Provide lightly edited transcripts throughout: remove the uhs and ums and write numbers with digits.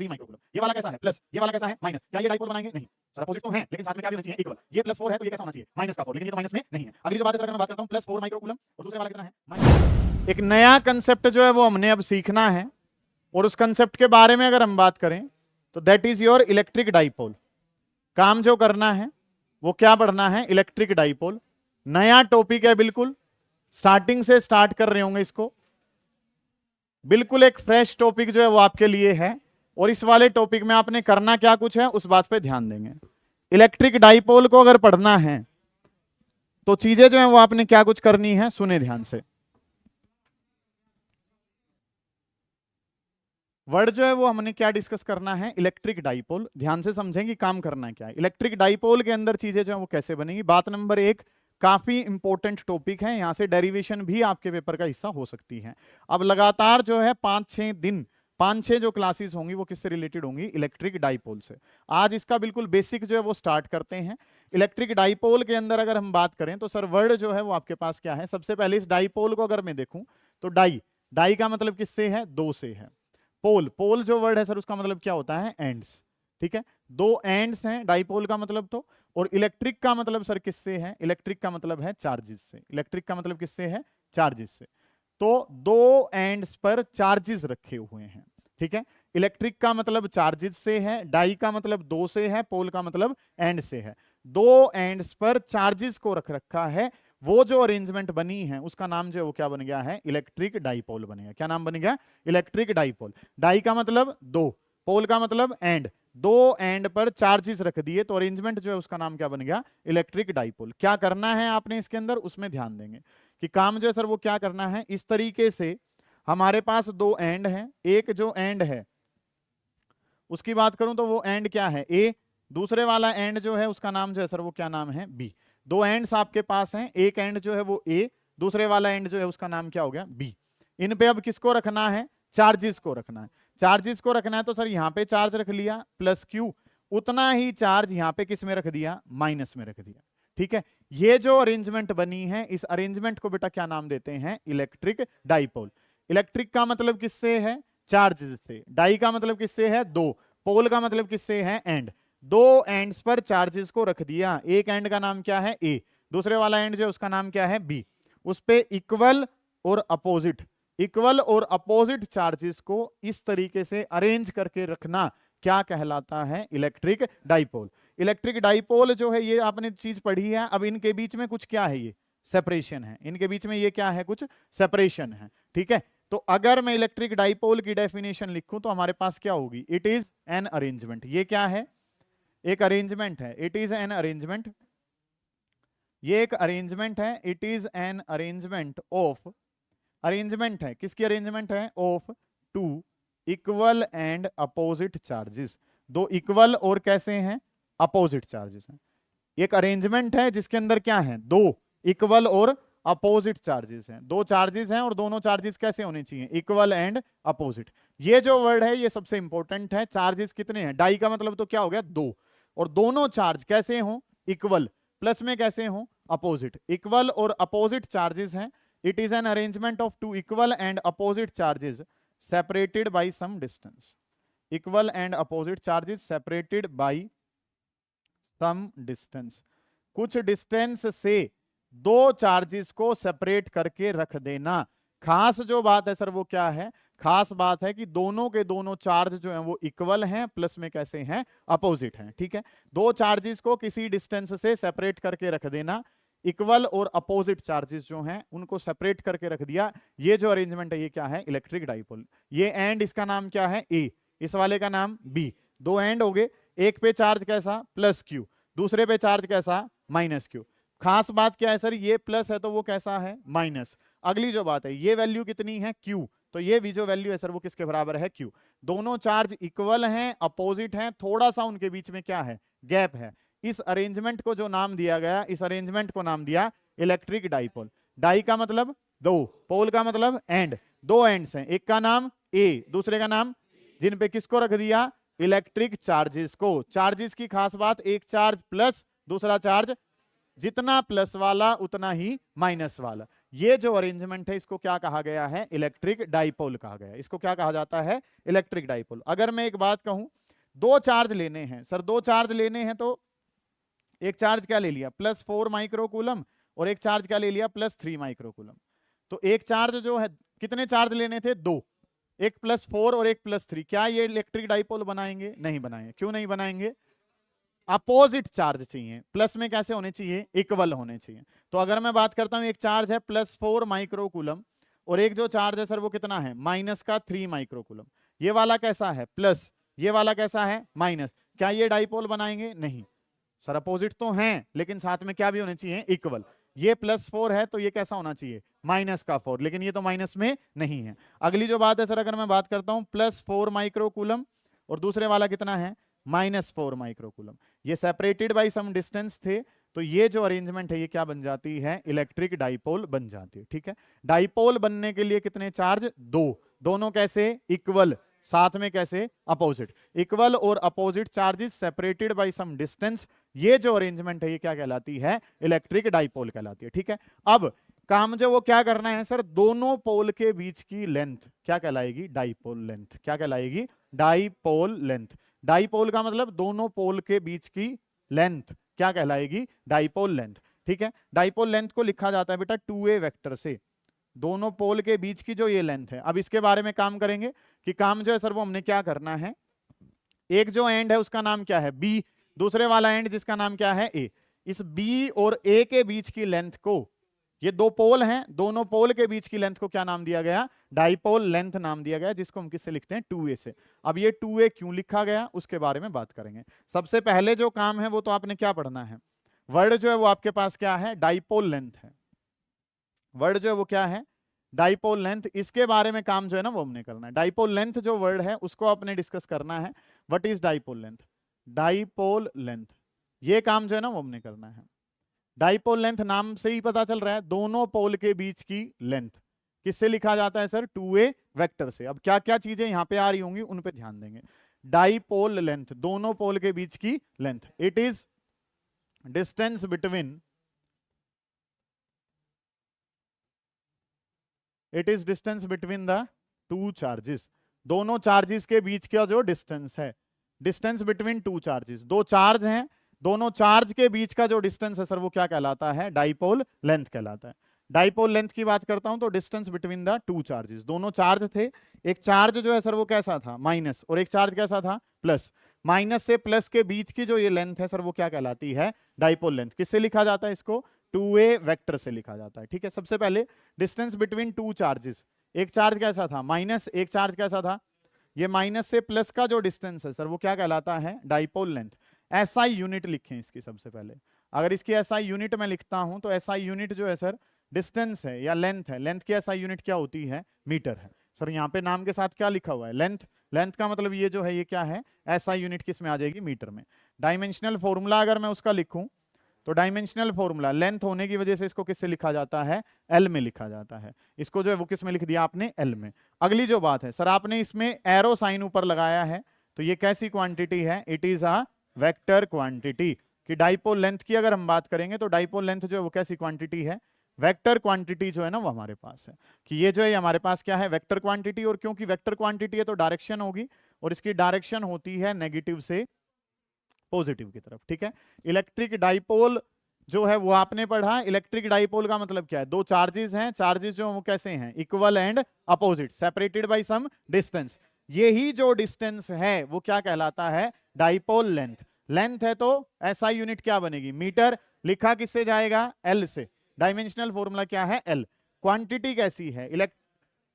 3 microcoulomb. ये वाला कैसा है प्लस, ये वाला कैसा है माइनस। क्या ये डाइपोल बनाएंगे? नहीं, सर अपोजिट तो हैं लेकिन साथ में क्या भी होना चाहिए इक्वल। ये +4 है तो ये कैसा होना चाहिए -4, लेकिन ये तो माइनस में नहीं है। अगली जो बात है सर अगर मैं बात करता हूं +4 माइक्रोकूलम और दूसरे वाला कितना है -। एक नया कंसेप्ट जो है वो हमने अब सीखना है और उस कंसेप्ट के बारे में अगर हम बात करें तो that is your electric dipole. काम जो करना है वो क्या पढ़ना है? Electric dipole. नया टॉपिक है, बिल्कुल स्टार्टिंग से स्टार्ट कर रहे होंगे इसको, बिल्कुल एक फ्रेश टॉपिक जो है वो आपके लिए है। और इस वाले टॉपिक में आपने करना क्या कुछ है उस बात पे ध्यान देंगे। इलेक्ट्रिक डाइपोल को अगर पढ़ना है तो चीजें जो है वो आपने क्या कुछ करनी है, सुने ध्यान से। वर्ड जो है वो हमने क्या डिस्कस करना है? Electric dipole. ध्यान से समझेंगे काम करना है क्या है। इलेक्ट्रिक डाइपोल के अंदर चीजें जो है वो कैसे बनेंगी। बात नंबर 1, काफी इंपॉर्टेंट टॉपिक है, यहां से डेरिवेशन भी आपके पेपर का हिस्सा हो सकती है। अब लगातार जो है 5-6 दिन, 5-6 जो क्लासेस होंगी वो किससे रिलेटेड होंगी? इलेक्ट्रिक डाइपोल से। आज इसका बिल्कुल बेसिक जो है वो स्टार्ट करते हैं। इलेक्ट्रिक डाइपोल के अंदर अगर हम बात करें तो सर वर्ड जो है वो आपके पास क्या है? सबसे पहले इस डाइपोल को अगर मैं देखूं तो डाई का मतलब किससे है? 2 से है। पोल जो वर्ड है सर उसका मतलब क्या होता है? एंड्स। ठीक है, 2 एंड्स हैं डाइपोल का मतलब तो। और इलेक्ट्रिक का मतलब सर किससे है? इलेक्ट्रिक का मतलब है चार्जेस से। इलेक्ट्रिक का मतलब किससे है? चार्जेस से। तो 2 एंड्स पर चार्जेस रखे हुए हैं। ठीक है, इलेक्ट्रिक का मतलब चार्जेस से है, डाई का मतलब 2 से है, पोल का मतलब एंड से है। 2 एंड्स पर चार्जेस को रख रखा है, वो जो अरेंजमेंट बनी है उसका नाम जो है वो क्या बन गया है? इलेक्ट्रिक डाइपोल बनेगा। क्या नाम बन गया? Electric dipole. डाई का मतलब 2, पोल का मतलब एंड, 2 एंड पर चार्जेस रख दिए तो अरेंजमेंट जो है उसका नाम क्या बन गया? Electric dipole. क्या करना है आपने इसके अंदर, उसमें ध्यान देंगे कि काम जो है सर वो क्या करना है। इस तरीके से हमारे पास 2 एंड हैं, एक जो एंड है उसकी बात करूं तो वो एंड क्या है? ए। दूसरे वाला एंड जो है उसका नाम जो है सर वो क्या नाम है? बी। 2 एंड्स आपके पास हैं, एक एंड जो है वो ए, दूसरे वाला एंड जो है उसका नाम क्या हो गया? बी। इन पे अब किसको रखना है? चार्जेस को रखना है। चार्जेस को रखना है तो सर यहां पे चार्ज रख लिया प्लस क्यू, उतना ही चार्ज यहां पे किस में रख दिया? माइनस में रख दिया। ठीक है, ये जो अरेंजमेंट बनी है इस अरेंजमेंट को बेटा क्या नाम देते हैं? Electric dipole. इलेक्ट्रिक का मतलब किससे है? चार्ज से। डाई का मतलब किससे है? 2। पोल का मतलब किससे है? एंड। 2 एंड्स पर चार्जेस को रख दिया, एक एंड का नाम क्या है? ए, दूसरे वाला एंड जो है उसका नाम क्या है? बी। उस पे इक्वल और अपोजिट, इक्वल और अपोजिट चार्जेस को इस तरीके से अरेंज करके रखना क्या कहलाता है? Electric dipole. इलेक्ट्रिक डाइपोल जो है ये आपने चीज पढ़ी है। अब इनके बीच में कुछ क्या है? ये सेपरेशन है। इनके बीच में ये क्या है? कुछ सेपरेशन है। ठीक है, तो अगर मैं इलेक्ट्रिक डाइपोल की डेफिनेशन लिखूं तो हमारे पास क्या होगी? It is an arrangement. ये क्या है? एक अरेंजमेंट है। इट इज एन अरेंजमेंट, ये एक अरेंजमेंट है। It is an arrangement of, arrangement है किसकी? अरेंजमेंट है of 2 equal and opposite charges. 2 equal और कैसे हैं? अपोजिट चार्जेस हैं। एक अरेंजमेंट है जिसके अंदर क्या है? 2 इक्वल और अपोजिट चार्जेस हैं। 2 चार्जेस हैं और दोनों चार्जेस कैसे होने चाहिए? Equal and opposite. ये जो वर्ड है ये सबसे इंपॉर्टेंट है। चार्जेस कितने हैं? डाई का मतलब तो क्या हो गया? 2, और दोनों चार्ज कैसे हो? इक्वल, प्लस में कैसे हो? अपोजिट। इक्वल और अपोजिट चार्जेस हैं। It is an arrangement of 2 equal and opposite charges separated by some distance. Equal and opposite charges separated by some distance, कुछ डिस्टेंस से 2 चार्जेस को सेपरेट करके रख देना। खास जो बात है सर वो क्या है? खास बात है कि दोनों के दोनों चार्ज जो हैं वो इक्वल हैं, प्लस में कैसे हैं? अपोजिट हैं। ठीक है, 2 चार्जेस को किसी डिस्टेंस से सेपरेट करके रख देना, इक्वल और अपोजिट चार्जेस जो हैं उनको सेपरेट करके रख दिया। ये जो अरेंजमेंट है ये क्या है? Electric dipole. ये एंड इसका नाम क्या है? ए, इस वाले का नाम बी। 2 एंड हो गए, एक पे चार्ज कैसा? प्लस क्यू, दूसरे पे चार्ज कैसा? Minus Q. खास बात क्या है सर? ये प्लस है तो वो कैसा है? माइनस। अगली जो बात है ये वैल्यू कितनी है? क्यू, तो ये भी जो वैल्यू है सर वो किसके बराबर है? क्यू। दोनों चार्ज इक्वल हैं, अपोजिट हैं, थोड़ा सा उनके बीच में क्या है? गैप है। इस अरेंजमेंट को जो नाम दिया गया, इस अरेंजमेंट को नाम दिया इलेक्ट्रिक डाइपोल। डाई का मतलब 2, पोल का मतलब एंड। 2 एंड्स हैं, एक का नाम ए, दूसरे का नाम, जिन पे किसको रख दिया? इलेक्ट्रिक चार्जेस को। चार्जेस की खास बात, एक चार्ज प्लस, दूसरा चार्ज, जितना प्लस वाला उतना ही माइनस वाला। ये जो अरेंजमेंट है इसको क्या कहा गया है, इलेक्ट्रिक डाइपोल कहा गया है। इसको क्या कहा जाता है, इलेक्ट्रिक डाइपोल। अगर मैं एक बात कहूं, दो चार्ज लेने हैं सर, दो चार्ज लेने हैं तो एक चार्ज क्या ले लिया, +4 माइक्रोकूलम, और एक चार्ज क्या ले लिया, +3 माइक्रोकूलम। तो एक चार्ज जो है, कितने चार्ज लेने थे, दो, एक +4 और एक +3। क्या ये इलेक्ट्रिक डाइपोल बनाएंगे, नहीं बनाएंगे। क्यों नहीं बनाएंगे, अपोजिट चार्ज चाहिए, प्लस में कैसे होने चाहिए, इक्वल होने चाहिए। तो अगर मैं बात करता हूं, एक चार्ज है +4 माइक्रोकूलम और एक जो चार्ज है सर वो कितना है, -3 माइक्रोकूलम। ये वाला कैसा है, प्लस, ये वाला कैसा है, माइनस। क्या ये डाइपोल बनाएंगे, नहीं सर, अपोजिट तो हैं लेकिन साथ में क्या भी होने चाहिए, इक्वल। ये +4 है तो ये कैसा होना चाहिए, -4, लेकिन ये तो माइनस में नहीं है। अगली जो बात है सर, अगर मैं बात करता हूं +4 माइक्रोकूलम और दूसरे वाला कितना है, -4 माइक्रोकूलम, ये सेपरेटेड बाय सम डिस्टेंस थे, तो ये जो अरेंजमेंट है ये क्या बन जाती है, इलेक्ट्रिक डाइपोल बन जाती है। ठीक है, डाइपोल बनने के लिए कितने चार्ज, दो, दोनों कैसे, इक्वल, साथ में कैसे, अपोजिट। इक्वल और opposite charges separated by some distance, ये जो अरेंजमेंट है ये क्या कहलाती है, इलेक्ट्रिक डाइपोल कहलाती है। ठीक है, अब काम जो वो क्या करना है सर, दोनों पोल के बीच की लेंथ क्या कहलाएगी, डाइपोल लेंथ। क्या कहलाएगी, डाइपोल लेंथ। डाइपोल का मतलब दोनों पोल के बीच की लेंथ क्या कहलाएगी, डाइपोल लेंथ। ठीक है, डाइपोल लेंथ को लिखा जाता है बेटा 2a वेक्टर से, दोनों पोल के बीच की जो ये लेंथ है। अब इसके बारे में काम करेंगे कि काम जो है सर वो हमने क्या करना है, एक जो एंड है उसका नाम क्या है, बी, दूसरे वाला एंड जिसका नाम क्या है, ए। इस बी और ए के बीच की लेंथ को, ये दो पोल हैं, दोनों पोल के बीच की लेंथ को क्या नाम दिया गया, डाइपोल लेंथ नाम दिया गया, जिसको हम किससे लिखते हैं, 2a से। अब ये 2a क्यों लिखा गया उसके बारे में बात करेंगे। सबसे पहले जो काम है वो तो आपने क्या पढ़ना है, वर्ड जो है वो आपके पास क्या है, डाइपोल लेंथ है। वर्ड जो है वो क्या है, डाइपोल लेंथ। इसके बारे में काम जो है ना वो हमने करना है। डाइपोल लेंथ जो वर्ड है उसको आपने डिस्कस करना है, what is dipole length, dipole length, ये काम जो है ना वो हमने करना है। डाइपोल लेंथ नाम से ही पता चल रहा है, दोनों पोल के बीच की लेंथ किससे लिखा जाता है सर, 2a वेक्टर से। अब क्या क्या चीजें यहां पे आ रही होंगी उन पे ध्यान देंगे। डाइपोल लेंथ, दोनों पोल के बीच की length, it is distance between, it is distance between the two charges, दोनों चार्जेस के बीच का जो डिस्टेंस है, डिस्टेंस बिटवीन टू चार्जेस, दो चार्ज हैं, दोनों चार्ज के बीच का जो डिस्टेंस है सर वो क्या कहलाता है, डाइपोल लेंथ कहलाता है। डाइपोल लेंथ की बात करता हूं तो distance between the two charges, दोनों चार्ज थे, एक चार्ज जो है सर वो कैसा था, माइनस, और एक चार्ज कैसा था, प्लस। माइनस से प्लस के बीच की जो ये लेंथ है सर वो क्या कहलाती है, डाइपोल लेंथ। किससे लिखा जाता है इसको, 2a वेक्टर से लिखा जाता है। ठीक है, सबसे पहले डिस्टेंस बिटवीन टू चार्जेस, एक चार्ज कैसा था, माइनस, एक चार्ज कैसा था, ये माइनस से प्लस का जो डिस्टेंस है सर वो क्या कहलाता है, डाइपोल लेंथ। एसआई यूनिट लिखें इसकी सबसे पहले। अगर इसकी एसआई यूनिट मैं लिखता हूं तो एसआई यूनिट जो है सर डिस्टेंस है या लेंथ है, लेंथ की एसआई यूनिट क्या होती है, मीटर है। सर यहाँ पे नाम के साथ क्या लिखा हुआ है, लेंथ, लेंथ का मतलब ये जो है ये क्या है, एसआई यूनिट किस में आ जाएगी, मीटर में। डायमेंशनल फॉर्मूला अगर मैं उसका लिखूं तो डायमेंशनल फॉर्मूला, लेंथ होने की वजह से इसको किससे लिखा जाता है, एल में लिखा जाता है। इसको जो है वो किस में लिख दिया आपने, एल में। अगली जो बात है सर, आपने इसमें एरो साइन ऊपर लगाया है, तो ये कैसी क्वांटिटी है, it is a vector quantity. कि डाइपोल लेंथ की अगर हम बात करेंगे तो डाइपोल लेंथ जो है वो कैसी क्वांटिटी है, वेक्टर क्वांटिटी जो है ना वो हमारे पास है। कि ये जो है हमारे पास क्या है, वेक्टर क्वांटिटी, और क्योंकि वेक्टर क्वांटिटी है तो डायरेक्शन होगी, और इसकी डायरेक्शन होती है नेगेटिव से पॉजिटिव की तरफ। ठीक है, इलेक्ट्रिक डाइपोल जो है वो आपने पढ़ा। इलेक्ट्रिक डाइपोल का मतलब क्या है, दो चार्जेस हैं, चार्जेस जो वो कैसे हैं, equal and opposite, separated by some distance. यही जो डिस्टेंस है वो क्या कहलाता है, डाइपोल लेंथ। लेंथ है तो एसआई यूनिट क्या बनेगी, मीटर, लिखा किससे जाएगा, एल से। डायमेंशनल फॉर्मूला क्या है, एल। क्वांटिटी कैसी है,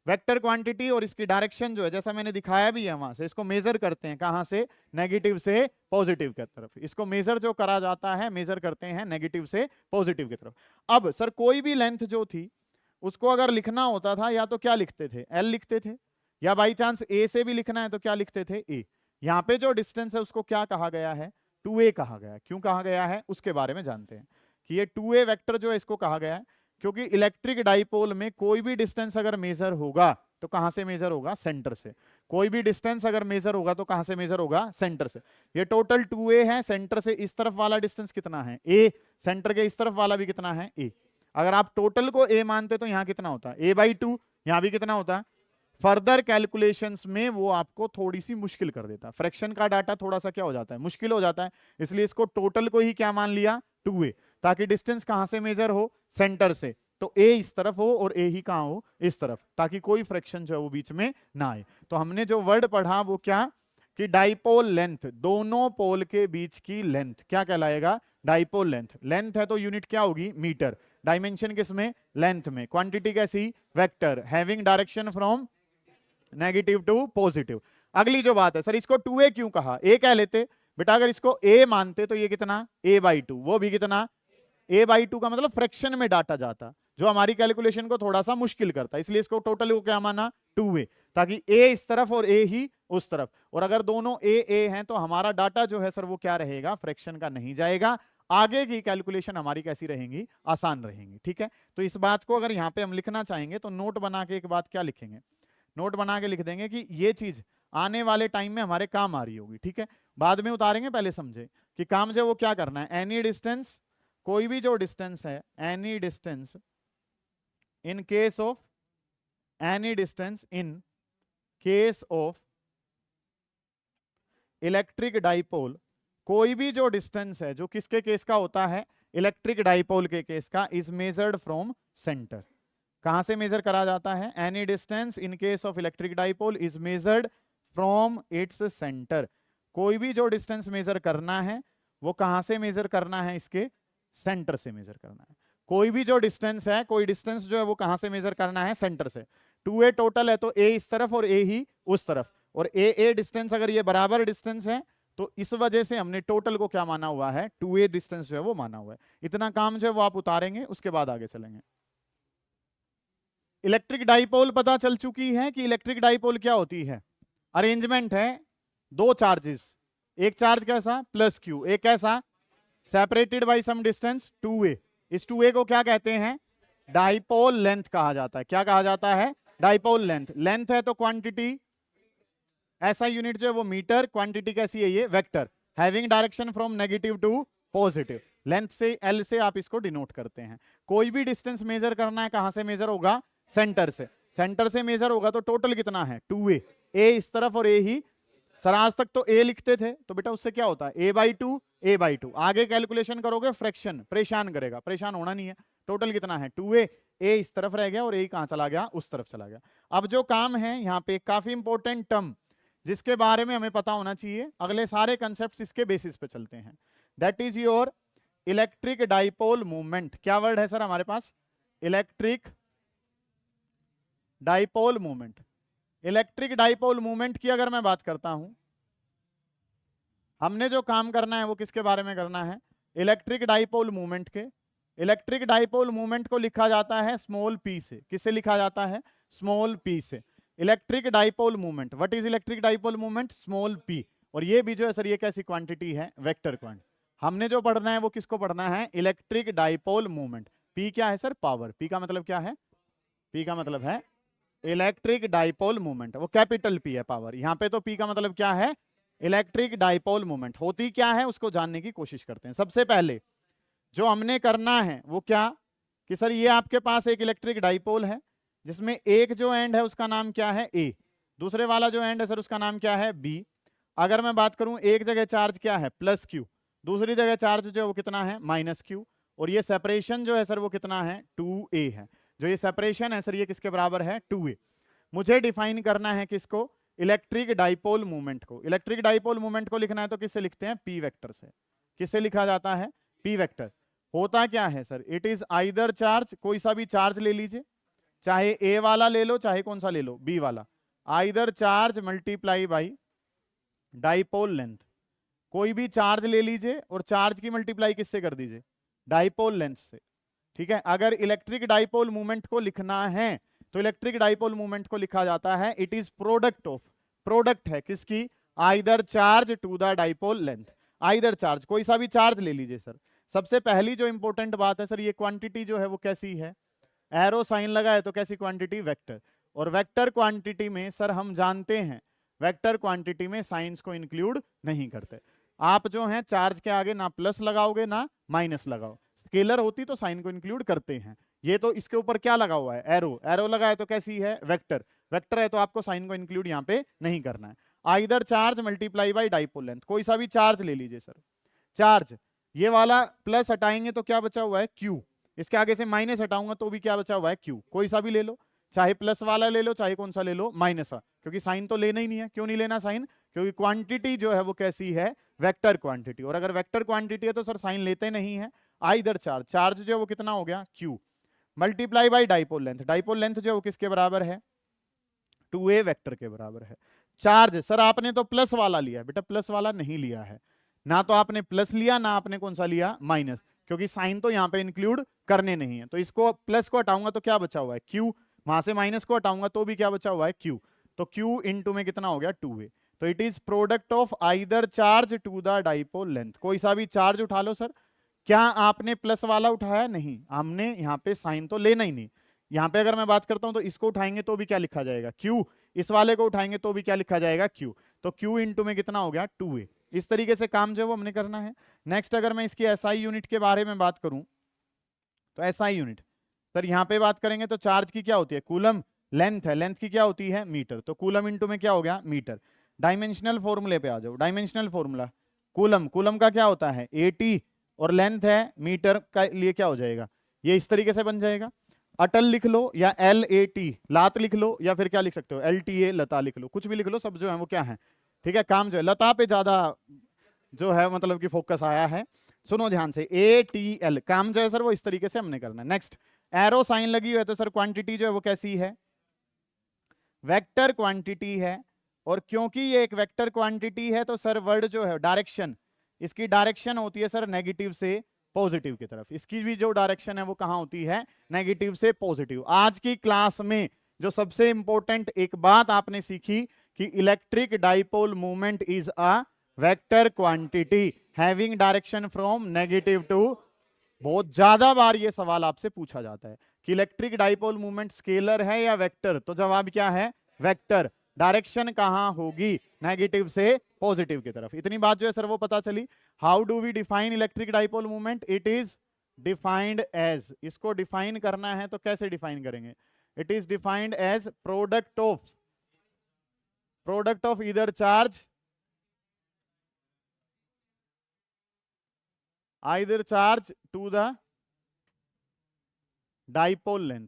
वेक्टर क्वांटिटी, और इसकी डायरेक्शन जो है जैसा मैंने दिखाया भी है वहां से, इसको मेजर करते हैं कहां से, नेगेटिव से पॉजिटिव की तरफ। इसको मेजर जो करा जाता है, मेजर करते हैं नेगेटिव से पॉजिटिव की तरफ। अब सर कोई भी लेंथ जो थी उसको अगर लिखना होता था या तो क्या लिखते थे, एल लिखते थे, या बाई चांस ए से भी लिखना है तो क्या लिखते थे, ए। यहाँ पे जो डिस्टेंस है उसको क्या कहा गया है, 2a कहा गया है। क्यों कहा गया है उसके बारे में जानते हैं। कि ये 2a वेक्टर जो है इसको कहा गया है क्योंकि इलेक्ट्रिक डाइपोल में कोई भी डिस्टेंस अगर मेजर होगा तो कहां से मेजर होगा, सेंटर से। कोई भी डिस्टेंस अगर मेजर होगा तो कहां से मेजर होगा, सेंटर से। ये टोटल 2a है, सेंटर से इस तरफ वाला डिस्टेंस कितना है, a, सेंटर के इस तरफ वाला भी कितना है, a। अगर आप टोटल को a मानते तो यहाँ कितना होता है a/2, यहाँ भी कितना होता है। फर्दर कैलकुलेशंस में वो आपको थोड़ी सी मुश्किल कर देता है, फ्रैक्शन का डाटा थोड़ा सा क्या हो जाता है, मुश्किल हो जाता है। इसलिए इसको टोटल को ही क्या मान लिया 2a, ताकि डिस्टेंस कहां से मेजर हो, सेंटर से। तो a इस तरफ हो और a ही कहां हो, इस तरफ, ताकि कोई फ्रैक्शन जो है वो बीच में ना आए। तो हमने जो वर्ड पढ़ा वो क्या, कि डाइपोल लेंथ, दोनों पोल के बीच की लेंथ क्या कहलाएगा, डाइपोल लेंथ। लेंथ है तो यूनिट क्या होगी, मीटर। डायमेंशन किसमें, लेंथ में। क्वांटिटी कैसी, vector, having direction from negative to positive. अगली जो बात है, सर इसको 2a क्यों कहा, a कह लेते बेटा, अगर इसको a मानते तो ये कितना a/2, वो भी कितना a/2 का मतलब फ्रैक्शन में डाटा जाता, जो हमारी कैलकुलेशन को थोड़ा सा मुश्किल करता है। इसलिए इसको टोटल को क्या माना 2a, ताकि a इस तरफ और a ही उस तरफ। और अगर दोनों a हैं तो हमारा डाटा जो है सर वो क्या रहेगा, फ्रैक्शन का नहीं जाएगा। आगे की कैलकुलेशन हमारी कैसी रहेंगी, आसान रहेंगी। ठीक है, तो इस बात को अगर यहाँ पे हम लिखना चाहेंगे तो नोट बना के एक बात क्या लिखेंगे, नोट बना के लिख देंगे कि ये चीज आने वाले टाइम में हमारे काम आ रही होगी। ठीक है, बाद में उतारेंगे, पहले समझे कि काम जो है वो क्या करना है। एनी डिस्टेंस, कोई भी जो डिस्टेंस है, any distance in case of, any distance in case of electric dipole, कोई भी जो डिस्टेंस है जो किसके केस का होता है, इलेक्ट्रिक डाइपोल के केस का, इज मेजर्ड फ्रॉम सेंटर। कहां से मेजर करा जाता है, any distance in case of electric dipole is measured from its centre. कोई भी जो डिस्टेंस मेजर करना है वो कहां से मेजर करना है, इसके सेंटर से मेजर करना है। कोई भी जो डिस्टेंस है, कोई डिस्टेंस जो है वो कहां से मेजर करना है, सेंटर से। 2a टोटल है तो a इस तरफ और a ही उस तरफ, और a डिस्टेंस अगर ये बराबर डिस्टेंस है तो इस वजह से हमने टोटल को क्या माना हुआ है, 2a डिस्टेंस जो है वो माना हुआ है। इतना काम जो है वो आप उतारेंगे, उसके बाद आगे चलेंगे। इलेक्ट्रिक डाइपोल पता चल चुकी है कि इलेक्ट्रिक डाइपोल क्या होती है, अरेंजमेंट है दो चार्जेस, एक चार्ज कैसा प्लस q, एक कैसा separated by some distance 2a। इस 2a को क्या कहते हैं, डाइपोल लेंथ कहा जाता है। क्या कहा जाता है, डाइपोल लेंथ। लेंथ है तो क्वांटिटी, ऐसा यूनिट जो है वो मीटर, क्वांटिटी कैसी है ये, vector, having direction from negative to positive. Length से एल से आप इसको डिनोट करते हैं। कोई भी डिस्टेंस मेजर करना है, कहां से मेजर होगा, सेंटर से। सेंटर से मेजर होगा तो टोटल कितना है 2a, a इस तरफ और a ही। सर आज तक तो a लिखते थे, तो बेटा उससे क्या होता है a/2। आगे कैलकुलेशन करोगे फ्रैक्शन परेशान करेगा, परेशान होना नहीं है। टोटल कितना है 2a, a इस तरफ रह गया और a कहां चला गया, उस तरफ चला गया। अब जो काम है यहाँ पे काफी इंपॉर्टेंट टर्म जिसके बारे में हमें पता होना चाहिए, अगले सारे कंसेप्ट इसके बेसिस पे चलते हैं, that is your electric dipole movement. क्या वर्ड है सर हमारे पास, electric dipole movement. Electric dipole movement की अगर मैं बात करता हूं, हमने जो काम करना है वो किसके बारे में करना है, इलेक्ट्रिक डाइपोल मूवमेंट के। इलेक्ट्रिक डाइपोल मूवमेंट को लिखा जाता है स्मॉल p से। किससे लिखा जाता है, स्मॉल p से। Electric dipole movement, what is electric dipole movement, small p। और ये भी जो है सर ये कैसी क्वांटिटी है, वेक्टर क्वांटिटी। हमने जो पढ़ना है वो किसको पढ़ना है, इलेक्ट्रिक डाइपोल मूवमेंट। p क्या है सर, पावर। p का मतलब क्या है, p का मतलब है इलेक्ट्रिक डाइपोल मूवमेंट, वो कैपिटल P है पावर। यहाँ पे तो P का मतलब क्या है, इलेक्ट्रिक डाइपोल मूवमेंट। होती क्या है उसको जानने की कोशिश करते हैं। सबसे पहले जो हमने करना है वो क्या, कि सर ये आपके पास एक इलेक्ट्रिक डाइपोल है जिसमें एक जो एंड है उसका नाम क्या है A, दूसरे वाला जो एंड है सर उसका नाम क्या है B। अगर मैं बात करूं एक जगह चार्ज क्या है प्लस Q, दूसरी जगह चार्ज जो है वो कितना है माइनस Q, और ये सेपरेशन जो है सर वो कितना है 2a है। जो ये सेपरेशन है सर ये किसके बराबर है 2a। मुझे डिफाइन करना है किसको, इलेक्ट्रिक डाइपोल मूवमेंट को। इलेक्ट्रिक डाइपोल मूवमेंट को लिखना है तो किससे लिखते हैं, p वेक्टर से। किससे लिखा जाता है, p वेक्टर। होता क्या है sir, it is either charge, कोई सा भी चार्ज ले लीजिए, चाहे a वाला ले लो चाहे कौन सा ले लो b वाला, either charge multiply by dipole length. कोई भी चार्ज ले लीजिए और चार्ज की मल्टीप्लाई किससे कर दीजिए, डाइपोल लेंथ से। ठीक है, अगर इलेक्ट्रिक डाइपोल मूवमेंट को लिखना है तो इलेक्ट्रिक डाइपोल मूवमेंट को लिखा जाता है, it is product of, product है किसकी, either charge to the dipole length. Either charge, कोई सा भी चार्ज ले लीजिए सर। सबसे पहली जो इंपॉर्टेंट बात है सर, ये क्वांटिटी जो है वो कैसी है, एरो साइन लगा है तो कैसी क्वांटिटी, वेक्टर। और वेक्टर क्वांटिटी में सर हम जानते हैं, वेक्टर क्वांटिटी में साइंस को इंक्लूड नहीं करते। आप जो है चार्ज के आगे ना प्लस लगाओगे ना माइनस लगाओ, स्केलर होती तो साइन को इंक्लूड करते हैं। ये तो इसके ऊपर क्या लगा हुआ है, एरो, एरो लगा है तो कैसी है, वेक्टर, वेक्टर है तो आपको साइन को इंक्लूड यहाँ पे नहीं करना है। Either charge multiply by dipole length, कोई सा भी चार्ज ले लीजिए सर, चार्ज, ये वाला प्लस हटाएंगे तो क्या बचा हुआ है, क्यू, इसके आगे से माइनस हटाऊंगा तो भी क्या बचा हुआ है, क्यू, कोई सा भी ले लो, चाहे प्लस वाला ले लो चाहे कौन सा ले लो, माइनस वाला, क्योंकि साइन तो लेना ही नहीं है। क्यों नहीं लेना साइन, क्योंकि क्वांटिटी जो है वो कैसी है, वेक्टर क्वांटिटी, और अगर वेक्टर क्वांटिटी है तो सर साइन लेते नहीं है। आइदर चार्ज, चार्ज जो है वो कितना हो गया, Q, multiply by dipole length, dipole length जो है वो किसके बराबर है, 2a वेक्टर के बराबर है। चार्ज, सर आपने तो प्लस वाला लिया है, बेटा प्लस वाला नहीं लिया है, ना तो आपने प्लस लिया ना आपने कौन सा लिया, माइनस, क्योंकि साइन तो यहाँ पे इंक्लूड करने नहीं है। तो इसको प्लस को हटाऊंगा तो क्या बचा हुआ है, क्यू, वहां से माइनस को हटाऊंगा तो भी क्या बचा हुआ है, क्यू, तो क्यू इंटू में कितना हो गया, 2a। तो it is product of either charge to the dipole length, कोई सा भी चार्ज उठा लो सर। क्या आपने प्लस वाला उठाया, नहीं, हमने यहाँ पे साइन तो लेना ही नहीं। यहाँ पे अगर मैं बात करता हूं तो इसको उठाएंगे तो भी क्या लिखा जाएगा, क्यू, इस वाले को उठाएंगे तो भी क्या लिखा जाएगा, क्यू, तो क्यू इंटू में कितना हो गया, 2a। इस तरीके से काम जो है वो हमने करना है। नेक्स्ट अगर मैं इसकी एसआई यूनिट के बारे में बात करूं तो एसआई यूनिट, सर यहाँ पे बात करेंगे तो चार्ज की क्या होती है, कूलम, लेंथ है, लेंथ की क्या होती है, मीटर, तो कूलम इंटू में क्या हो गया, मीटर। डायमेंशनल फॉर्मूले पे आ जाओ, डायमेंशनल फॉर्मूला, कूलम, कूलम का क्या होता है 80 और लेंथ है मीटर का लिए क्या हो जाएगा, ये इस तरीके से बन जाएगा। अटल लिख लो या LAT लात लिख लो, या फिर क्या लिख सकते हो LTA लता लिख लो, कुछ भी लिख लो, सब जो है वो क्या है, ठीक है। काम जो है लता पे ज्यादा जो है मतलब कि फोकस आया है। सुनो ध्यान से, ATL काम जो है सर वो इस तरीके से हमने करना है। नेक्स्ट, एरो साइन लगी हुई है तो सर क्वांटिटी जो है वो कैसी है, वेक्टर क्वांटिटी है, और क्योंकि ये एक वेक्टर क्वांटिटी है तो सर वर्ड जो है डायरेक्शन, इसकी डायरेक्शन होती है सर नेगेटिव से पॉजिटिव की तरफ, इसकी भी जो डायरेक्शन है वो कहां होती है, नेगेटिव से पॉजिटिव। आज की क्लास में जो सबसे इंपॉर्टेंट एक बात आपने सीखी कि electric dipole movement is a vector quantity having direction from negative to, बहुत ज्यादा बार ये सवाल आपसे पूछा जाता है कि इलेक्ट्रिक डाइपोल मूवमेंट स्केलर है या वेक्टर, तो जवाब क्या है, वेक्टर। डायरेक्शन कहां होगी, नेगेटिव से पॉजिटिव की तरफ। इतनी बात जो है सर वो पता चली। How do we define electric dipole movement, it is defined as, इसको डिफाइन करना है तो कैसे डिफाइन करेंगे, it is defined as product of either charge to the dipole length,